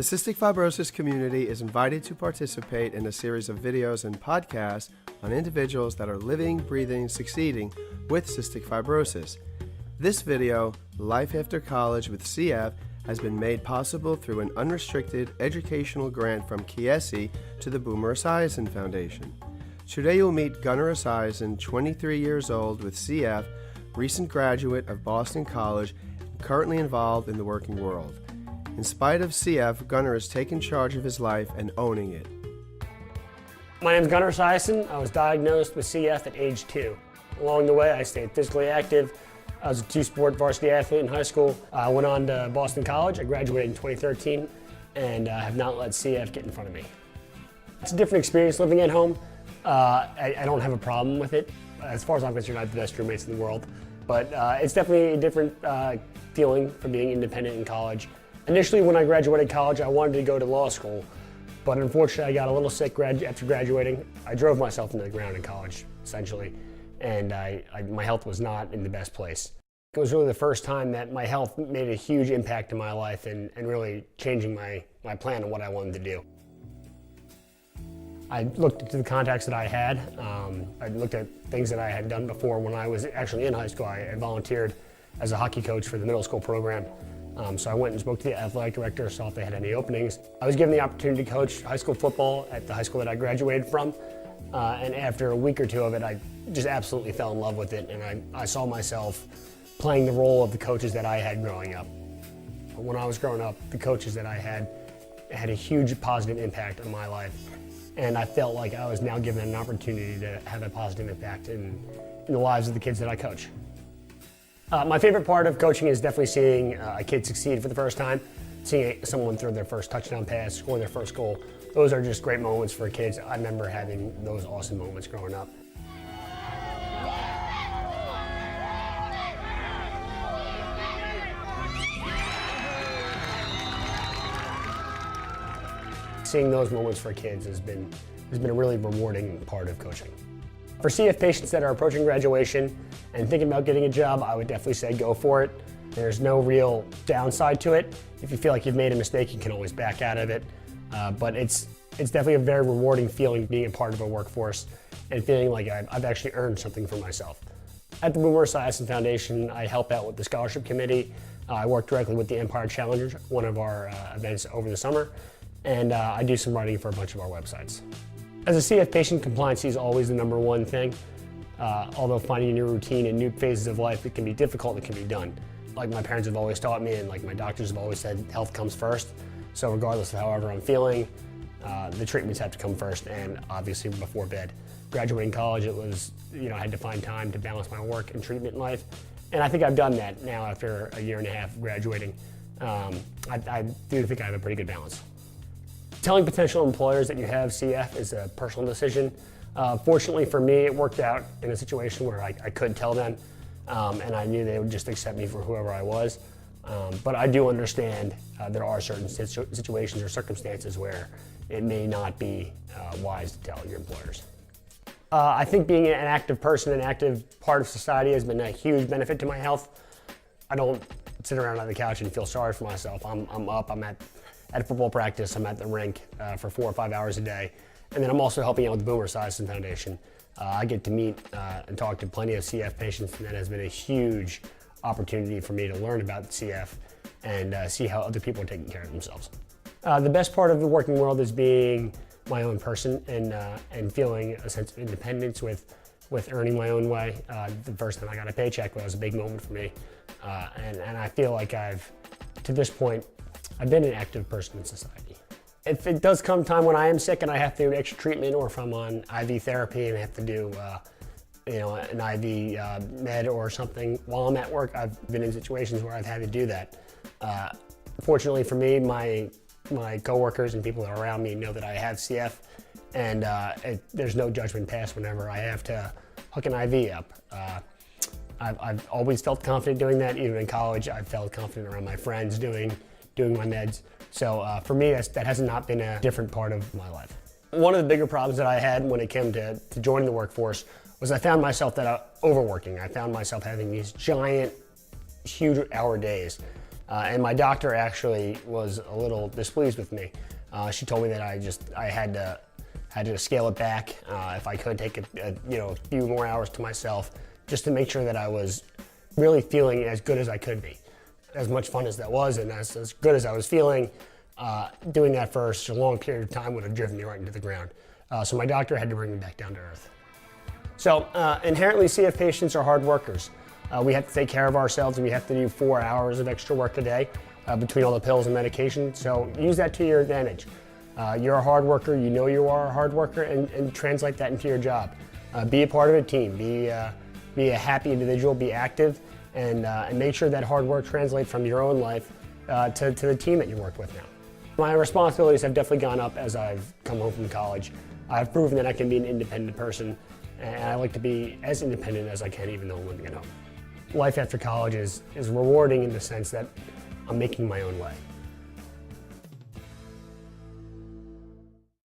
The cystic fibrosis community is invited to participate in a series of videos and podcasts on individuals that are living, breathing, succeeding with cystic fibrosis. This video, Life After College with CF, has been made possible through an unrestricted educational grant from KIESI to the Boomer Esiason Foundation. Today you'll meet Gunnar Esiason, 23 years old with CF, recent graduate of Boston College, and currently involved in the working world. In spite of CF, Gunnar has taken charge of his life and owning it. My name is Gunnar Esiason. I was diagnosed with CF at age 2. Along the way, I stayed physically active. I was a two-sport varsity athlete in high school. I went on to Boston College. I graduated in 2013 and have not let CF get in front of me. It's a different experience living at home. I don't have a problem with it. As far as I'm concerned, I have the best roommates in the world. But it's definitely a different feeling from being independent in college. Initially, when I graduated college, I wanted to go to law school, but unfortunately, I got a little sick after graduating. I drove myself into the ground in college, essentially, and my health was not in the best place. It was really the first time that my health made a huge impact in my life and really changing my plan on what I wanted to do. I looked into the contacts that I had. I looked at things that I had done before. When I was actually in high school, I volunteered as a hockey coach for the middle school program. So I went and spoke to the athletic director, saw if they had any openings. I was given the opportunity to coach high school football at the high school that I graduated from. And after a week or two of it, I just absolutely fell in love with it. And I saw myself playing the role of the coaches that I had growing up. When I was growing up, the coaches that I had a huge positive impact on my life. And I felt like I was now given an opportunity to have a positive impact in the lives of the kids that I coach. My favorite part of coaching is definitely seeing a kid succeed for the first time, seeing someone throw their first touchdown pass, score their first goal. Those are just great moments for kids. I remember having those awesome moments growing up. Seeing those moments for kids has been a really rewarding part of coaching. For CF patients that are approaching graduation and thinking about getting a job, I would definitely say go for it. There's no real downside to it. If you feel like you've made a mistake, you can always back out of it. But it's definitely a very rewarding feeling being a part of a workforce and feeling like I've actually earned something for myself. At the Boomer Esiason Foundation, I help out with the scholarship committee. I work directly with the Empire Challengers, one of our events over the summer, and I do some writing for a bunch of our websites. As a CF patient, compliance is always the #1 thing. Although finding a new routine in new phases of life, it can be difficult, it can be done. Like my parents have always taught me and like my doctors have always said, health comes first. So regardless of however I'm feeling, the treatments have to come first and obviously before bed. Graduating college, it was, I had to find time to balance my work and treatment life. And I think I've done that now after a year and a half of graduating. I do think I have a pretty good balance. Telling potential employers that you have CF is a personal decision. Fortunately for me, it worked out in a situation where I could tell them, and I knew they would just accept me for whoever I was. But I do understand there are certain situations or circumstances where it may not be wise to tell your employers. I think being an active person, an active part of society has been a huge benefit to my health. I don't sit around on the couch and feel sorry for myself. I'm up, I'm at football practice, I'm at the rink for 4 or 5 hours a day. And then I'm also helping out with the Boomer Esiason Foundation. I get to meet and talk to plenty of CF patients, and that has been a huge opportunity for me to learn about CF and see how other people are taking care of themselves. The best part of the working world is being my own person and feeling a sense of independence with earning my own way. The first time I got a paycheck was a big moment for me. And I feel like to this point, I've been an active person in society. If it does come time when I am sick and I have to do extra treatment, or if I'm on IV therapy and I have to do an IV med or something while I'm at work, I've been in situations where I've had to do that. Fortunately for me, my coworkers and people that are around me know that I have CF, and there's no judgment passed whenever I have to hook an IV up. I've always felt confident doing that. Even in college, I felt confident around my friends doing my meds. So for me, that has not been a different part of my life. One of the bigger problems that I had when it came to joining the workforce was I found myself overworking. I found myself having these giant, huge hour days. And my doctor actually was a little displeased with me. She told me that I had to scale it back if I could take a few more hours to myself, just to make sure that I was really feeling as good as I could be. As much fun as that was, and as good as I was feeling, doing that for a long period of time would have driven me right into the ground. So my doctor had to bring me back down to earth. So inherently, CF patients are hard workers. We have to take care of ourselves, and we have to do 4 hours of extra work a day between all the pills and medication. So use that to your advantage. You're a hard worker, you know you are a hard worker, and translate that into your job. Be a part of a team, be a happy individual, be active, and make sure that hard work translates from your own life to the team that you work with now. My responsibilities have definitely gone up as I've come home from college. I've proven that I can be an independent person, and I like to be as independent as I can even though I'm living at home. Life after college is rewarding in the sense that I'm making my own way.